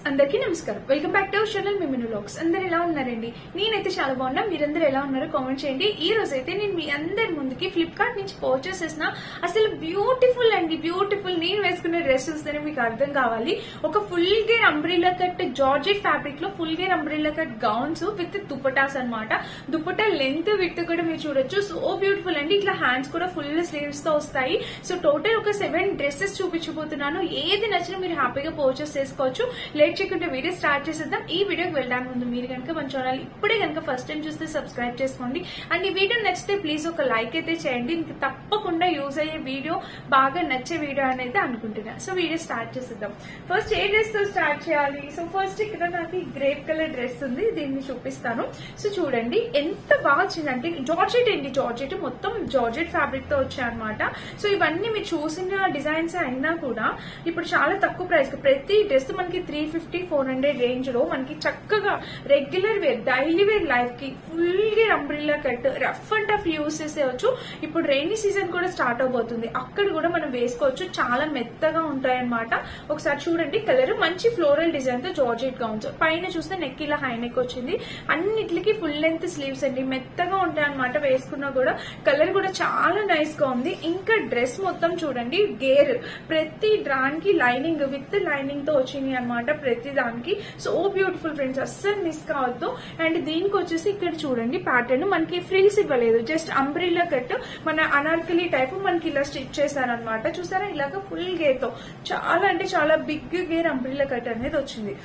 అందరికీ నమస్కారం. Welcome back to our channel మిమిను వ్లాగ్స్. అందరు ఎలా ఉన్నారండి? నేనైతే చాలా బాగున్నా. మీరందరూ ఎలా ఉన్నారో కామెంట్ చేయండి. ఈ రోజు అయితే నేను మీ అందరి ముందుకి ఫ్లిప్కార్ట్ నుంచి పర్చేస్ చేసిన అసలు బ్యూటిఫుల్ అండి, బ్యూటిఫుల్ నేను వేసుకునే డ్రెస్ చూస్తేనే మీకు అర్థం కావాలి. ఒక ఫుల్ గేర్ అంబ్రెల్లా కట్ జార్జెట్ ఫ్యాబ్రిక్ లో ఫుల్ గేర్ umbrella cut gowns with dupattas అన్నమాట. దుపటా లెంత్ విత్ కూడా మీరు చూడొచ్చు. సో బ్యూటిఫుల్ అండి. ఇట్లా హ్యాండ్స్ కూడా ఫుల్ స్లీవ్స్ తో వస్తాయి. సో టోటల్ ఒక 7 డ్రెస్సెస్ చూపించబోతున్నాను. ఏది నచ్చినా మీరు హ్యాపీగా పర్చేస్ చేసుకోవచ్చు. లేట్ చేయకుండా వీడియో స్టార్ట్ చేసేద్దాం. ఈ వీడియోకి వెళ్ళడానికి ముందు మీరు కనుక మన ఛానల్ ఇప్పుడే కనుక ఫస్ట్ టైం చూస్తే సబ్స్క్రైబ్ చేసుకోండి. అండ్ ఈ వీడియో నచ్చితే ప్లీజ్ ఒక లైక్ అయితే చేయండి. ఇంక తప్పకుండా యూజ్ అయ్యే వీడియో, బాగా నచ్చే వీడియో అని అయితే అనుకుంటున్నా. సో వీడియో స్టార్ట్ చేసేద్దాం. ఫస్ట్ ఏ డ్రెస్ తో స్టార్ట్ చేయాలి? సో ఫస్ట్ ఇక్కడ నాకు ఈ గ్రేప్ కలర్ డ్రెస్ ఉంది, దీన్ని చూపిస్తాను. సో చూడండి ఎంత బాగా వచ్చిందంటే జార్జెట్ అండి, జార్జెట్ మొత్తం జార్జెట్ ఫ్యాబ్రిక్ తో వచ్చాయన్నమాట. సో ఇవన్నీ మీరు చూసిన డిజైన్స్ అయినా కూడా ఇప్పుడు చాలా తక్కువ ప్రైస్, ప్రతి డ్రెస్ మనకి 350-400 రేంజ్ లో మనకి చక్కగా regular wear, daily wear life కి ఫుల్ గా umbrella cut rough and tough use చేసేవచ్చు. ఇప్పుడు రైనీ సీజన్ కూడా స్టార్ట్ అవబోతుంది, అక్కడ కూడా మనం వేసుకోవచ్చు. చాలా మెత్తగా ఉంటాయన్నమాట. ఒకసారి చూడండి కలర్, మంచి ఫ్లోరల్ డిజైన్ తో జార్జెట్ గౌన్స్. పైన చూస్తే నెక్ ఇలా హై నెక్ వచ్చింది. అన్నిటికి ఫుల్ లెంత్ స్లీవ్స్ అండి, మెత్తగా ఉంటాయి అనమాట. వేసుకున్నా కూడా కలర్ కూడా చాలా నైస్ గా ఉంది. ఇంకా డ్రెస్ మొత్తం చూడండి గేర్, ప్రతి దానికి లైనింగ్ విత్ లైనింగ్ తో వచ్చింది అనమాట ప్రతి దానికి. సో బ్యూటిఫుల్ ఫ్రెండ్స్, అస్సలు మిస్ కావద్దు. అండ్ దీనికి వచ్చేసి ఇక్కడ చూడండి ప్యాటర్న్, మనకి ఫ్రిల్స్ ఇవ్వలేదు, జస్ట్ అంబ్రెల్లా కట్ మన అనార్కలి టైప్ మనకి ఇలా స్టిచ్ చేశారనమాట. చూసారా ఇలాగ ఫుల్ గేర్ తో, చాలా అంటే చాలా బిగ్ గేర్ అంబ్రెల్లా కట్ అనేది వచ్చింది.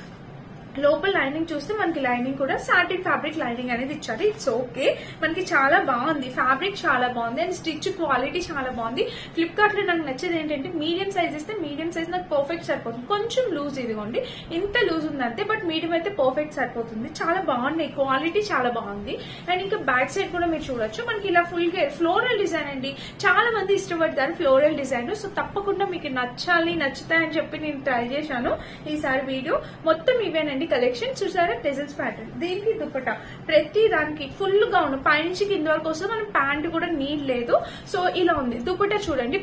లోపల లైనింగ్ చూస్తే మనకి లైనింగ్ కూడా సాటిన్ ఫ్యాబ్రిక్ లైనింగ్ అనేది ఇచ్చారు. ఇట్స్ ఓకే, మనకి చాలా బాగుంది, ఫ్యాబ్రిక్ చాలా బాగుంది అండ్ స్టిచ్ క్వాలిటీ చాలా బాగుంది. ఫ్లిప్కార్ట్ లో నాకు నచ్చేది ఏంటంటే మీడియం సైజ్ ఇస్తే మీడియం సైజ్ నాకు పర్ఫెక్ట్ సరిపోతుంది. కొంచెం లూజ్ ఇదిగోండి, ఇంత లూజ్ ఉందంటే, బట్ మీడియం అయితే పర్ఫెక్ట్ సరిపోతుంది. చాలా బాగున్నాయి, క్వాలిటీ చాలా బాగుంది. అండ్ ఇంకా బ్యాక్ సైడ్ కూడా మీరు చూడొచ్చు, మనకి ఇలా ఫుల్ గా ఫ్లోరల్ డిజైన్ అండి. చాలా మంది ఇష్టపడతారు ఫ్లోరల్ డిజైన్. సో తప్పకుండా మీకు నచ్చుతాయని చెప్పి నేను ట్రై చేశాను ఈసారి వీడియో. మొత్తం ఇవేనండి కలెక్షన్. చూసారా టెజల్స్ ప్యాటర్న్, దీనికి దుపట్టా, ప్రతి దానికి ఫుల్ గౌన్ పైనుంచి కింద వరకు వస్తే మనం ప్యాంట్ కూడా నీడ్ లేదు. సో ఇలా ఉంది దుపట్టా. చూడండి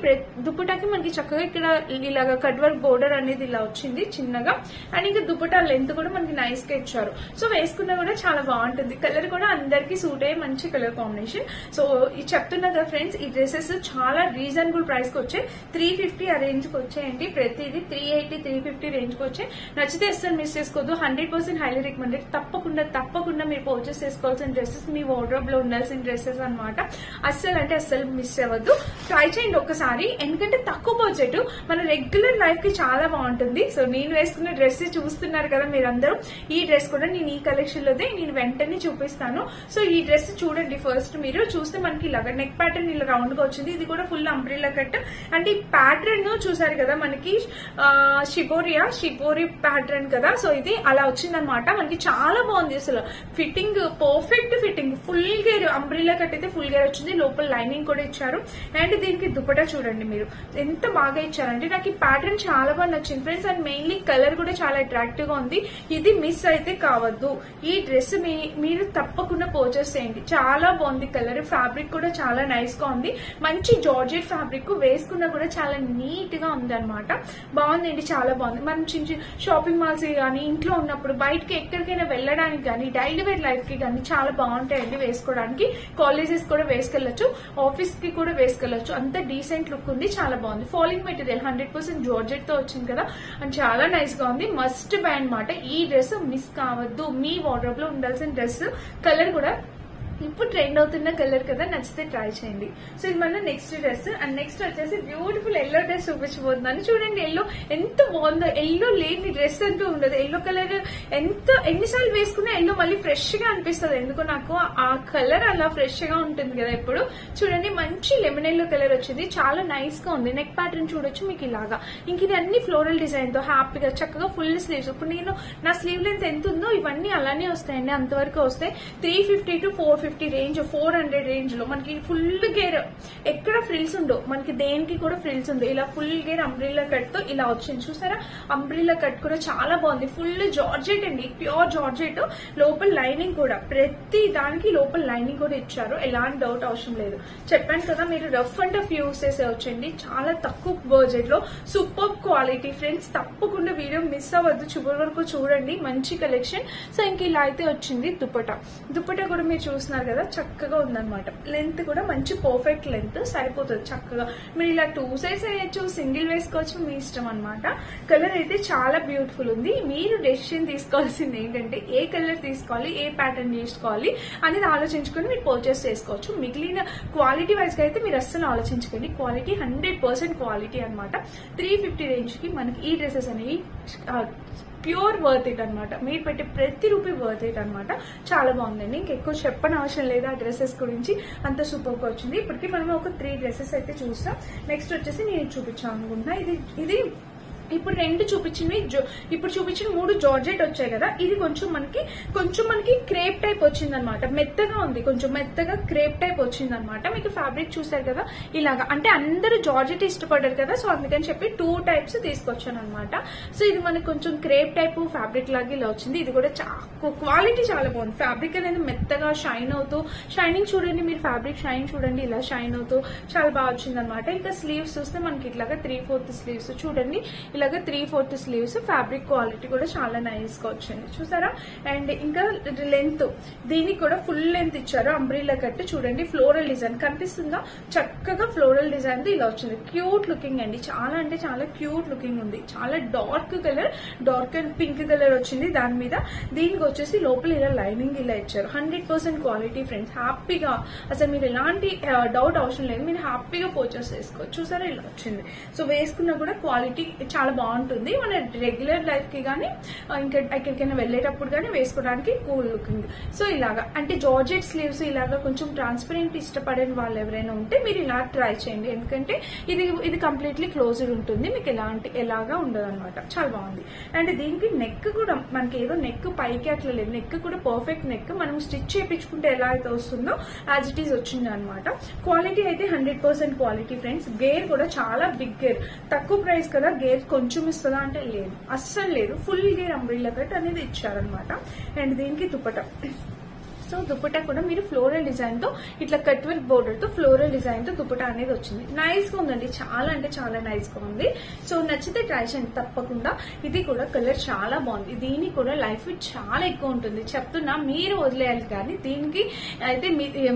దుపట్టాకి మనకి చక్కగా ఇక్కడ ఇలాగా కట్ వర్క్ బోర్డర్ అనేది ఇలా వచ్చింది చిన్నగా. అండ్ ఇంకా దుపట్టా లెంత్ కూడా మనకి నైస్ గా ఇచ్చారు. సో వేసుకున్నా కూడా చాలా బాగుంటుంది. కలర్ కూడా అందరికి సూట్ అయ్యే మంచి కలర్ కాంబినేషన్. సో ఇది చెప్తున్నా కదా ఫ్రెండ్స్, ఈ డ్రెస్సెస్ చాలా రీజనబుల్ ప్రైస్ కి వచ్చాయి. 350 ఆ రేంజ్ కి వచ్చాయండి. ప్రతిదీ 380-350 రేంజ్ కి వచ్చాయి. నచ్చితే అస్సలు మిస్ చేసుకోవద్దు. 100% హైలీ రికమెండెడ్. తప్పకుండా మీరు పర్చేస్ చేసుకోవాల్సిన డ్రెస్సెస్, మీ వార్డ్రోబ్ లో ఉండాల్సిన డ్రెస్సెస్ అనమాట. అస్సలు మిస్ అవ్వద్దు. ట్రై చేయండి ఒక్కసారి, ఎందుకంటే తక్కువ బడ్జెట్ మన రెగ్యులర్ లైఫ్ కి చాలా బాగుంటుంది. సో నేను వేసుకున్న డ్రెస్ చూస్తున్నారు కదా మీరందరూ. ఈ డ్రెస్ కూడా నేను ఈ కలెక్షన్ లోనే నేను వెంటనే చూపిస్తాను. సో ఈ డ్రెస్ చూడండి, ఫస్ట్ మీరు చూస్తే మనకి ఇలాగ నెక్ ప్యాటర్న్ ఇలా రౌండ్ గా వచ్చింది. ఇది కూడా ఫుల్ అంబ్రెల్లా కట్. అంటే ఈ ప్యాటర్న్ చూసారు కదా మనకి షిబోరి ప్యాటర్న్ కదా. సో ఇది అలా వచ్చిందనమాట. మనకి చాలా బాగుంది అసలు. ఫిట్టింగ్ పర్ఫెక్ట్ ఫిట్టింగ్, ఫుల్ గేర్ అంబ్రెల్లా కట్ అయితే ఫుల్ గేర్ వచ్చింది. లోపల లైనింగ్ కూడా ఇచ్చారు. అండ్ దీనికి దుపట్టా చూడండి మీరు ఎంత బాగా ఇచ్చారంటే, నాకు ఈ ప్యాటర్న్ చాలా బాగా నచ్చింది ఫ్రెండ్స్. అండ్ మెయిన్లీ కలర్ కూడా చాలా అట్రాక్టివ్ గా ఉంది. ఇది మిస్ అయితే కావద్దు. ఈ డ్రెస్ మీరు తప్పకుండా పర్చేస్ చేయండి. చాలా బాగుంది కలర్, ఫ్యాబ్రిక్ కూడా చాలా నైస్ గా ఉంది. మంచి జార్జెట్ ఫ్యాబ్రిక్, వేసుకున్నా కూడా చాలా నీట్ గా ఉంది అనమాట. బాగుందండి, చాలా బాగుంది. మనం చిన్న షాపింగ్ మాల్స్ కానీ ఇంట్లో ఉన్నప్పుడు బయటకి ఎక్కడికైనా వెళ్ళడానికి కానీ డైలీ వేర్ లైఫ్ కి కానీ చాలా బాగుంటాయండి వేసుకోవడానికి. కాలేజెస్ కూడా వేసుకెళ్లొచ్చు, ఆఫీస్ కి కూడా వేసుకెళ్లొచ్చు. అంత డీసెంట్ లుక్ ఉంది, చాలా బాగుంది. ఫాలింగ్ మెటీరియల్ 100% జార్జెట్ తో వచ్చింది కదా, అండ్ చాలా నైస్ గా ఉంది. మస్ట్ బై అనమాట. ఈ డ్రెస్ మిస్ కావద్దు. మీ వార్డ్రోబ్ లో ఉండాల్సిన డ్రెస్. కలర్ కూడా ఇప్పుడు ట్రెండ్ అవుతున్న కలర్ కదా, నచ్చితే ట్రై చేయండి. సో ఇది మన నెక్స్ట్ డ్రెస్. అండ్ నెక్స్ట్ వచ్చేసి బ్యూటిఫుల్ ఎల్లో డ్రెస్ చూపించబోతున్నాను. చూడండి ఎల్లో ఎంత బాగుందో. ఎల్లో లేని డ్రెస్ అంటూ ఉండదు. ఎల్లో కలర్ ఎన్నిసార్లు వేసుకున్నా ఎల్లో మళ్ళీ ఫ్రెష్ గా అనిపిస్తుంది. ఎందుకో నాకు ఆ కలర్ అలా ఫ్రెష్ గా ఉంటుంది కదా ఎప్పుడు. చూడండి మంచి లెమన్ ఎల్లో కలర్ వచ్చింది, చాలా నైస్ గా ఉంది. నెక్ ప్యాటర్న్ చూడొచ్చు మీకు ఇలాగా. ఇంక ఇది అన్ని ఫ్లోరల్ డిజైన్ తో హ్యాపీగా చక్కగా ఫుల్ స్లీవ్స్. ఇప్పుడు నేను నా స్లీవ్ లెంత్ ఎంత ఉందో ఇవన్నీ అలానే వస్తాయండి, అంతవరకు వస్తాయి. 350 to 450 450 రేంజ్ 400 రేంజ్ లో మనకి ఫుల్ గేర్, ఎక్కడ ఫ్రిల్స్ ఉండవు, మనకి దేనికి కూడా ఫ్రిల్స్ ఉండవు. ఇలా ఫుల్ గేర్ అంబ్రిల్లా కట్ తో ఇలా వచ్చింది చూసారా. అంబ్రిల్లా కట్ కూడా చాలా బాగుంది. ఫుల్ జార్జెట్ అండి, ప్యూర్ జార్జెట్. లోపల లైనింగ్ కూడా, ప్రతి దానికి లోపల లైనింగ్ కూడా ఇచ్చారు. ఎలాంటి డౌట్ అవసరం లేదు. చెప్పాను కదా, మీరు రఫ్ అండ్ టఫ్ యూస్ చేసే వచ్చండి. చాలా తక్కువ బడ్జెట్ లో సూపర్ క్వాలిటీ ఫ్రెండ్స్. తప్పకుండా వీడియో మిస్ అవ్వద్దు, చివరి వరకు చూడండి. మంచి కలెక్షన్. సో ఇంక ఇలా అయితే వచ్చింది దుపట్టా కూడా మీరు చూస్తున్నారు కదా, చక్కగా ఉందన్నమాట. లెంత్ కూడా మంచి పర్ఫెక్ట్ లెంత్, సరిపోతుంది చక్కగా. మీరు ఇలా 2 సైడ్స్ వేయచ్చు, సింగిల్ వేసుకోవచ్చు, మీ ఇష్టం అనమాట. కలర్ అయితే చాలా బ్యూటిఫుల్ ఉంది. మీరు డెసిషన్ తీసుకోవాల్సింది ఏంటంటే ఏ కలర్ తీసుకోవాలి, ఏ ప్యాటర్న్ తీసుకోవాలి అనేది ఆలోచించుకొని మీరు పర్చేస్ చేసుకోవచ్చు. మిగిలిన క్వాలిటీ వైజ్ గా అయితే మీరు అస్సలు ఆలోచించుకోండి. క్వాలిటీ 100% క్వాలిటీ అనమాట. 350 రేంజ్ కి మనకి ఈ డ్రెస్సెస్ అనేవి ప్యూర్ వర్త్ ఇట్ అనమాట. మీరు పెట్టే ప్రతి రూపీ వర్త్ ఇట్ అనమాట. చాలా బాగుందండి. ఇంకెక్కువ చెప్పని అవసరం లేదు ఆ డ్రెస్సెస్ గురించి, అంత సూపర్ గా వచ్చింది. ఇప్పటికీ మనం ఒక 3 డ్రెస్సెస్ అయితే చూస్తాం. నెక్స్ట్ వచ్చేసి నేను చూపించాను అనుకుంటున్నా. ఇది ఇప్పుడు 2 చూపించినవి, ఇప్పుడు చూపించిన 3 జార్జెట్ వచ్చాయి కదా. ఇది కొంచెం మనకి క్రేప్ టైప్ వచ్చింది అనమాట. మెత్తగా ఉంది, కొంచెం మెత్తగా క్రేప్ టైప్ వచ్చింది అనమాట. మీకు ఫ్యాబ్రిక్ చూసారు కదా ఇలాగా. అంటే అందరూ జార్జెట్ ఇష్టపడ్డారు కదా, సో అందుకని చెప్పి 2 టైప్స్ తీసుకొచ్చాను అనమాట. సో ఇది మనకి కొంచెం క్రేప్ టైప్ ఫ్యాబ్రిక్ లాగా ఇలా వచ్చింది. ఇది కూడా క్వాలిటీ చాలా బాగుంది. ఫ్యాబ్రిక్ అనేది మెత్తగా షైన్ అవుతూ, షైనింగ్ చూడండి మీరు, ఫ్యాబ్రిక్ షైన్ చూడండి, ఇలా షైన్ అవుతూ చాలా బాగా వచ్చింది అనమాట. ఇంకా స్లీవ్స్ చూస్తే మనకి ఇట్లాగా 3/4 స్లీవ్స్ చూడండి, ఇలాగా 3/4 స్లీవ్స్. ఫ్యాబ్రిక్ క్వాలిటీ కూడా చాలా నైస్ గా వచ్చింది చూసారా. అండ్ ఇంకా లెంత్, దీనికి కూడా ఫుల్ లెంత్ ఇచ్చారు. అంబ్రిల్లా కట్ చూడండి, ఫ్లోరల్ డిజైన్ కనిపిస్తుందా, చక్కగా ఫ్లోరల్ డిజైన్ తో ఇలా వచ్చింది. క్యూట్ లుకింగ్ అండి, చాలా అంటే చాలా క్యూట్ లుకింగ్ ఉంది. చాలా dark colour, dark and pink colour వచ్చింది దాని మీద. దీనికి వచ్చేసి లోపల ఇలా లైనింగ్ ఇలా ఇచ్చారు. 100% క్వాలిటీ ఫ్రెండ్స్. హ్యాపీగా అసలు మీరు ఎలాంటి డౌట్ అవసరం లేదు, మీరు హ్యాపీగా పర్చేస్ చేసుకోవచ్చు. చూసారా ఇలా వచ్చింది. సో వేసుకున్నా కూడా క్వాలిటీ చాలా బాగుంటుంది. మన రెగ్యులర్ లైఫ్ కి గానీ ఇంకా ఎక్కడికైనా వెళ్ళేటప్పుడు గానీ వేసుకోవడానికి కూల్ లుకింగ్. సో ఇలాగా అంటే జార్జెట్ స్లీవ్స్ ఇలాగా కొంచెం ట్రాన్స్పరెంట్ ఇష్టపడని వాళ్ళు ఎవరైనా ఉంటే మీరు ఇలా ట్రై చేయండి. ఎందుకంటే ఇది కంప్లీట్లీ క్లోజ్డ్ ఉంటుంది, మీకు ఎలాగా ఉండదు అనమాట. చాలా బాగుంది. అండ్ దీనికి నెక్ కూడా మనకి ఏదో నెక్ పైకి అట్లా లేదు, నెక్ కూడా పర్ఫెక్ట్ నెక్. మనం స్టిచ్ చేయించుకుంటే ఎలా అయితే వస్తుందో యాజ్ ఇట్ ఈస్ వచ్చింది అనమాట. క్వాలిటీ అయితే 100% క్వాలిటీ ఫ్రెండ్స్. గేర్ కూడా చాలా బిగ్ గేర్. తక్కువ ప్రైస్ కదా, గేర్ కొంచెం ఇస్తుందా అంటే లేదు, అస్సలు లేదు. ఫుల్ గేర్ అంబ్రిల్లా కట్ అనేది ఇచ్చారనమాట. అండ్ దీనికి దుపట్టా. సో దుపట్టా కూడా మీరు ఫ్లోరల్ డిజైన్ తో ఇట్లా కట్ వర్క్ బోర్డర్ తో ఫ్లోరల్ డిజైన్ తో దుపట్టా అనేది వచ్చింది. నైస్ గా ఉందండి, చాలా అంటే చాలా నైస్ గా ఉంది. సో నచ్చితే ట్రై చేయండి తప్పకుండా. ఇది కూడా కలర్ చాలా బాగుంది. దీనికి కూడా లైఫ్ చాలా ఎక్కువ ఉంటుంది చెప్తున్నా, మీరు వదిలేయాలి. కానీ దీనికి అయితే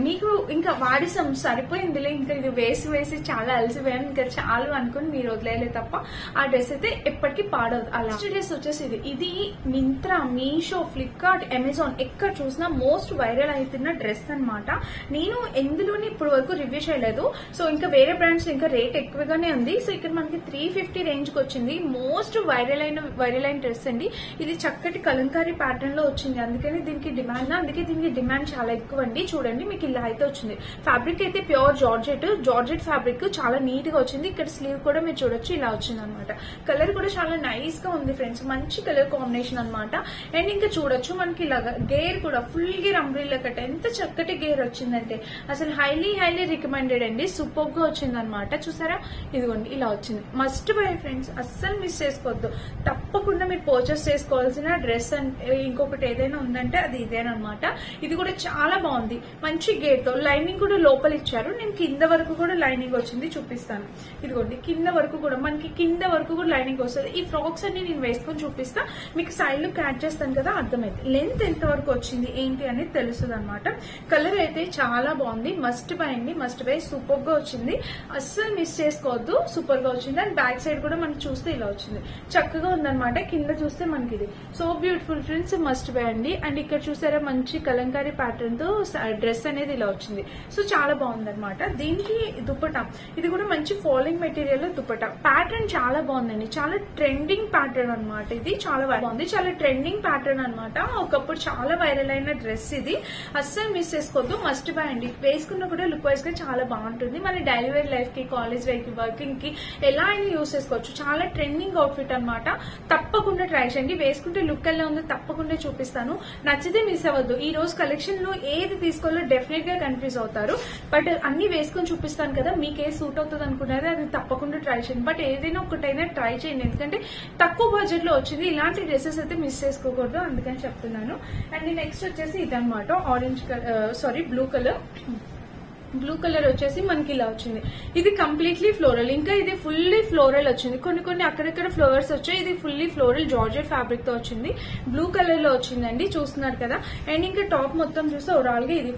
మీకు ఇంకా వాడిసం సరిపోయిందిలే, ఇంకా ఇది వేసి చాలా అలసిపోయాను, ఇంకా చాలు అనుకుని మీరు వదిలేయాలి తప్ప ఆ డ్రెస్ అయితే ఎప్పటికీ పాడవదు. అలా డ్రెస్ వచ్చేసి ఇది మింత్రా, మీషో, ఫ్లిప్కార్ట్, అమెజాన్ ఎక్కడ చూసినా మోస్ట్ వైరల్ అవుతున్న డ్రెస్ అనమాట. నేను ఎందులోని ఇప్పుడు వరకు రివ్యూ చేయలేదు. సో ఇంకా వేరే బ్రాండ్స్ ఇంకా రేట్ ఎక్కువగానే ఉంది. సో ఇక్కడ మనకి 350 రేంజ్ కి వచ్చింది. మోస్ట్ వైరల్ అయిన డ్రెస్ అండి. ఇది చక్కటి కలంకారీ ప్యాటర్న్ లో వచ్చింది, అందుకని దీనికి డిమాండ్ చాలా ఎక్కువ అండి. చూడండి మీకు ఇలా అయితే వచ్చింది. ఫ్యాబ్రిక్ అయితే ప్యూర్ జార్జెట్ ఫ్యాబ్రిక్, చాలా నీట్ గా వచ్చింది. ఇక్కడ స్లీవ్ కూడా మీరు చూడొచ్చు ఇలా వచ్చింది అనమాట. కలర్ కూడా చాలా నైస్ గా ఉంది ఫ్రెండ్స్, మంచి కలర్ కాంబినేషన్ అనమాట. అండ్ ఇంకా చూడొచ్చు మనకి ఇలాగా గేర్ కూడా ఫుల్ గేర్ అంబ్రిల్లా కట్. ఎంత చక్కటి గేర్ వచ్చిందంటే అసలు హైలీ రికమెండెడ్ అండి. సూపర్ గా వచ్చింది అనమాట. చూసారా, ఇదిగోండి ఇలా వచ్చింది. మస్ట్ బై ఫ్రెండ్స్, అస్సలు మిస్ చేసుకోవద్దు. తప్పకుండా మీరు పర్చేస్ చేసుకోవాల్సిన డ్రెస్ ఇంకొకటి ఏదైనా ఉందంటే అది ఇదేనమాట. ఇది కూడా చాలా బాగుంది, మంచి గేర్ తో. లైనింగ్ కూడా లోపల ఇచ్చారు. నేను కింద వరకు కూడా లైనింగ్ వచ్చింది, చూపిస్తాను. ఇదిగోండి కింద వరకు కూడా లైనింగ్ వస్తుంది. ఈ ఫ్రాక్స్ అన్ని నేను వేసుకొని చూపిస్తా, మీకు సైడ్ లుక్ యాడ్ చేస్తాను కదా, అర్థమైంది. లెంత్ ఎంత వరకు వచ్చింది ఏంటి అనేది తెలుస్తుంది అనమాట. కలర్ అయితే చాలా బాగుంది. మస్ట్ బై అండి, మస్ట్ బై. సూపర్ గా వచ్చింది, అస్సలు మిస్ చేసుకోవద్దు. సూపర్ గా వచ్చింది. అండ్ బ్యాక్ సైడ్ కూడా మనకి చూస్తే ఇలా వచ్చింది, చక్కగా ఉందన్నమాట. కింద చూస్తే మనకి ఇది so beautiful friends, must by అండి. అండ్ ఇక్కడ చూసారా మంచి కలంకారీ ప్యాటర్న్ తో డ్రెస్ అనేది ఇలా వచ్చింది. సో చాలా బాగుందన్నమాట. దీనికి దుపట్టా, ఇది కూడా మంచి ఫాలింగ్ మెటీరియల్ దుపట్టా. ప్యాటర్న్ చాలా బాగుందండి, చాలా ట్రెండింగ్ ప్యాటర్న్ అనమాట. ఇది చాలా బాగుంది, చాలా ట్రెండింగ్ ప్యాటర్న్ అనమాట. ఒకప్పుడు చాలా వైరల్ అయిన డ్రెస్ ఇది. వచ్చింది. అస్సలు మిస్ చేసుకోవద్దు, మస్ట్ బై అండి. వేసుకున్నా కూడా లుక్ వైజ్ గా చాలా బాగుంటుంది. మన డైలీ వేర్ లైఫ్ కి, కాలేజ్ వేర్ కి, వర్కింగ్ కి ఎలా అయినా యూస్ చేసుకోవచ్చు. చాలా ట్రెండింగ్ అవుట్ఫిట్ అన్నమాట. తప్పకుండా ట్రై చేయండి. వేసుకుంటే లుక్ ఎలా ఉందో తప్పకుండా చూపిస్తాను. నచ్చితే మిస్ అవ్వద్దు. ఈ రోజు కలెక్షన్ లో ఏది తీసుకోవాలో డెఫినెట్ గా కన్ఫ్యూజ్ అవుతారు. బట్ అన్ని వేసుకొని చూపిస్తాను కదా, మీకు ఏ సూట్ అవుతుంది అనుకున్నారో అది తప్పకుండా ట్రై చేయండి. బట్ ఏదైనా ఒకటైనా ట్రై చేయండి, ఎందుకంటే తక్కువ బడ్జెట్ లో వచ్చింది. ఇలాంటి డ్రెస్సెస్ అయితే మిస్ చేసుకోకూడదు, అందుకని చెప్తున్నాను. అండ్ నెక్స్ట్ వచ్చేసి ఇదన్నమాట, orange colour, sorry blue colour. Blue colour వచ్చేసి మనకి ఇలా వచ్చింది. ఇది కంప్లీట్లీ ఫ్లోరల్, ఇంకా ఇది ఫుల్లీ ఫ్లోరల్ వచ్చింది. కొన్ని అక్కడక్కడ ఫ్లవర్స్ వచ్చాయి. ఇది ఫుల్లీ ఫ్లోరల్ జార్జెట్ ఫ్యాబ్రిక్ తో వచ్చింది. బ్లూ కలర్ లో వచ్చిందండి, చూస్తున్నారు కదా. అండ్ ఇంకా టాప్ మొత్తం చూస్తే ఓవరాల్ గా ఇది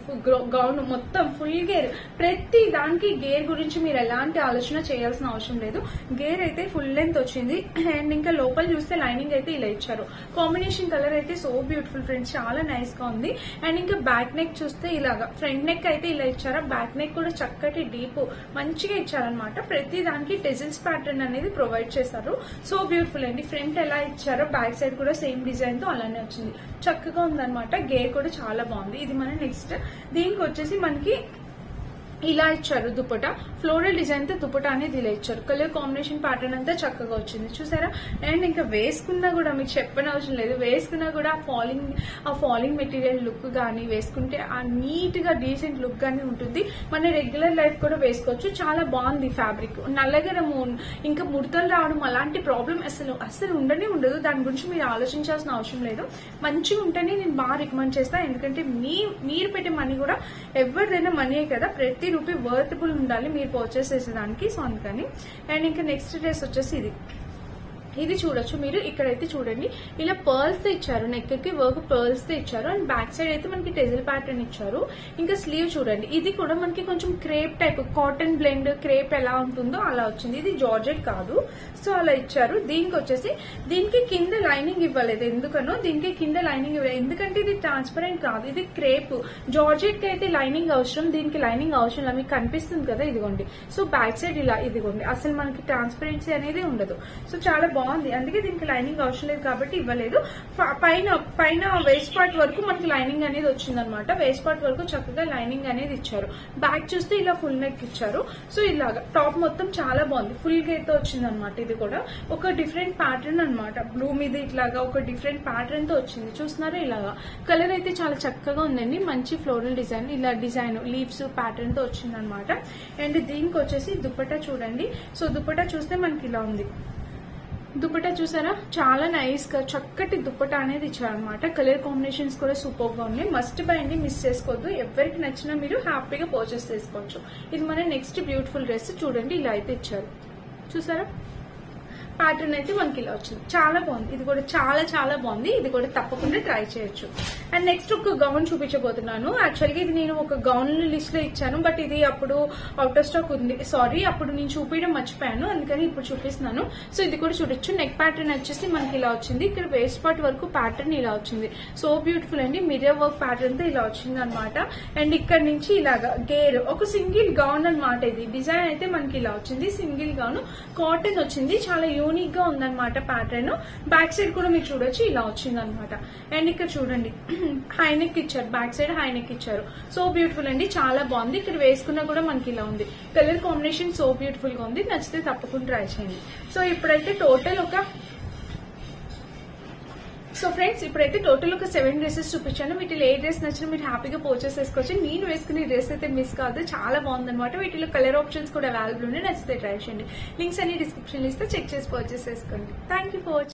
గౌన్ మొత్తం ఫుల్ గేర్. ప్రతి దానికి గేర్ గురించి మీరు ఎలాంటి ఆలోచన చేయాల్సిన అవసరం లేదు. గేర్ అయితే ఫుల్ లెంత్ వచ్చింది. అండ్ ఇంకా లోపల చూస్తే లైనింగ్ అయితే ఇలా ఇచ్చారు. కాంబినేషన్ కలర్ అయితే సో బ్యూటిఫుల్ ఫ్రెండ్స్, చాలా నైస్ గా ఉంది. అండ్ ఇంకా బ్యాక్ నెక్ చూస్తే ఇలాగా, ఫ్రంట్ నెక్ అయితే ఇలా ఇచ్చారా, బ్యాక్ నెక్ కూడా చక్కటి డీప్ మంచిగా ఇచ్చారనమాట. ప్రతి దానికి టెజిల్స్ ప్యాటర్న్ అనేది ప్రొవైడ్ చేశారు. సో బ్యూటిఫుల్ అండి. ఫ్రంట్ ఎలా ఇచ్చారో బ్యాక్ సైడ్ కూడా సేమ్ డిజైన్ తో అలానే వచ్చింది. చక్కగా ఉందన్నమాట. గేర్ కూడా చాలా బాగుంది. ఇది మన నెక్స్ట్. దీనికి వచ్చేసి మనకి ఇలా ఇచ్చారు దుపట్టా, ఫ్లోరల్ డిజైన్ తో దుపట్టా అనేది ఇలా ఇచ్చారు. కలర్ కాంబినేషన్ ప్యాటర్న్ అంతా చక్కగా వచ్చింది, చూసారా. అండ్ ఇంకా వేసుకున్నా కూడా మీకు చెప్పనవసరం లేదు, వేసుకున్నా కూడా ఆ ఫాలింగ్ మెటీరియల్ లుక్ గానీ, వేసుకుంటే ఆ నీట్ గా డీసెంట్ లుక్ గానీ ఉంటుంది. మన రెగ్యులర్ లైఫ్ కూడా వేసుకోవచ్చు. చాలా బాగుంది ఫ్యాబ్రిక్. నల్లగరము, ఇంకా ముడతలు రావడం అలాంటి ప్రాబ్లం అసలు ఉండనే ఉండదు. దాని గురించి మీరు ఆలోచించాల్సిన అవసరం లేదు. మంచిగా ఉంటేనే నేను బాగా రికమెండ్ చేస్తాను. ఎందుకంటే మీరు పెట్టే మనీ కూడా ఎవరిదైనా మనీయే కదా, ప్రతి రూపీ వర్తబుల్ ఉండాలి మీరు పర్చేస్ చేసేదానికి. సో అందుకని. అండ్ ఇంకా నెక్స్ట్ డ్రెస్ వచ్చేసి ఇది చూడొచ్చు మీరు. ఇక్కడైతే చూడండి, ఇలా పర్ల్స్ తో ఇచ్చారు. నెక్ కి వర్క్ పర్ల్స్ తో ఇచ్చారు. అండ్ బ్యాక్ సైడ్ అయితే మనకి టెజిల్ ప్యాటర్న్ ఇచ్చారు. ఇంకా స్లీవ్ చూడండి, ఇది కూడా మనకి కొంచెం crepe type, cotton blend crepe ఎలా ఉంటుందో అలా వచ్చింది. ఇది జార్జెట్ కాదు, సో అలా ఇచ్చారు. దీనికి కింద లైనింగ్ ఇవ్వలేదు. ఎందుకనో దీనికి కింద లైనింగ్ ఇవ్వలేదు, ఎందుకంటే ఇది ట్రాన్స్పరెంట్ కాదు, ఇది క్రేప్. జార్జెట్ కి అయితే లైనింగ్ అవసరం, దీనికి లైనింగ్ అవసరం లేదు. మీకు కనిపిస్తుంది కదా, ఇదిగోండి. సో బ్యాక్ సైడ్ ఇలా ఇదిగోండి, అసలు మనకి ట్రాన్స్పరెన్సీ అనేది ఉండదు. సో చాలా బాగుంది, అందుకే దీనికి లైనింగ్ అవసరం లేదు కాబట్టి ఇవ్వలేదు. పైన వేస్ట్ పార్ట్ వరకు మనకి లైనింగ్ అనేది వచ్చిందనమాట. వేస్ట్ పార్ట్ వరకు చక్కగా లైనింగ్ అనేది ఇచ్చారు. బ్యాక్ చూస్తే ఇలా ఫుల్ నెక్ ఇచ్చారు. సో ఇలాగా టాప్ మొత్తం చాలా బాగుంది, ఫుల్ గేర్ తో వచ్చింది అనమాట. ఇది కూడా ఒక డిఫరెంట్ ప్యాటర్న్ అనమాట. బ్లూ మీద ఇట్లాగా ఒక డిఫరెంట్ ప్యాటర్న్ తో వచ్చింది, చూస్తున్నారా. ఇలాగా కలర్ అయితే చాలా చక్కగా ఉందండి. మంచి ఫ్లోరల్ డిజైన్, ఇలా డిజైన్ లీవ్స్ ప్యాటర్న్ తో వచ్చింది అనమాట. అండ్ దీనికి వచ్చేసి దుపట్టా చూడండి. సో దుపట్టా చూస్తే మనకి ఇలా ఉంది. దుపట్టా చూసారా, చాలా నైస్ గా చక్కటి దుపట్టా అనేది ఇచ్చారనమాట. కలర్ కాంబినేషన్స్ కూడా సూపర్ గా ఉన్నాయి. మస్ట్ బై అండి, మిస్ చేసుకోవద్దు. ఎవరికి నచ్చినా మీరు హ్యాపీగా పర్చేస్ చేసుకోవచ్చు. ఇది మన నెక్స్ట్ బ్యూటిఫుల్ డ్రెస్ చూడండి, ఇలా అయితే ఇచ్చారు, చూసారా. ప్యాటర్న్ అయితే మనకి ఇలా వచ్చింది, చాలా బాగుంది. ఇది కూడా చాలా చాలా బాగుంది. ఇది కూడా తప్పకుండా ట్రై చేయొచ్చు. అండ్ నెక్స్ట్ ఒక గౌన్ చూపించబోతున్నాను. యాక్చువల్గా ఇది నేను ఒక గౌన్ లిస్ట్ లో ఇచ్చాను, బట్ ఇది అప్పుడు అవుట్ ఆఫ్ స్టాక్ ఉంది. సారీ, అప్పుడు నేను చూపించడం మర్చిపోయాను, అందుకని ఇప్పుడు చూపిస్తున్నాను. సో ఇది కూడా చూడొచ్చు. నెక్ ప్యాటర్న్ వచ్చేసి మనకి ఇలా వచ్చింది. ఇక్కడ వేస్ట్ పార్ట్ వరకు ప్యాటర్న్ ఇలా వచ్చింది. సో బ్యూటిఫుల్ అండి. మిర్రర్ వర్క్ ప్యాటర్న్ తో ఇలా వచ్చింది అనమాట. అండ్ ఇక్కడ నుంచి ఇలాగా గేర్, ఒక సింగిల్ గౌన్ అనమాట. ఇది డిజైన్ అయితే మనకి ఇలా వచ్చింది. సింగిల్ గౌన్, కాటన్ వచ్చింది. చాలా యూనిక్ గా ఉందన్నమాట ప్యాటర్న్. బ్యాక్ సైడ్ కూడా మీరు చూడొచ్చు, ఇలా వచ్చింది అనమాట. అండ్ ఇక్కడ చూడండి, హై నెక్ ఇచ్చారు, బ్యాక్ సైడ్ హై నెక్ ఇచ్చారు. సో బ్యూటిఫుల్ అండి, చాలా బాగుంది. ఇక్కడ వేసుకున్నా కూడా మనకి ఇలా ఉంది. కలర్ కాంబినేషన్ సో బ్యూటిఫుల్ గా ఉంది. నచ్చితే తప్పకుండా ట్రై చేయండి. సో ఇప్పుడైతే టోటల్ ఇప్పుడైతే టోటల్ ఒక 7 డ్రెస్సెస్ చూపించాను. వీటిలో ఏ డ్రెస్ నచ్చినా మీరు హ్యాపీగా పర్చేస్ చేసుకోవచ్చు. నేను వేసుకునే డ్రెస్ అయితే మిస్ కాదు, చాలా బాగుందన్నమాట. వీటిలో కలర్ ఆప్షన్స్ కూడా అవైలబుల్ ఉన్నాయి. నచ్చితే ట్రై చేయండి. లింక్స్ అన్ని డిస్క్రిప్షన్ లో ఇస్తే చెక్ చేసి పర్చేస్ చేసుకోండి. Thank you for watching.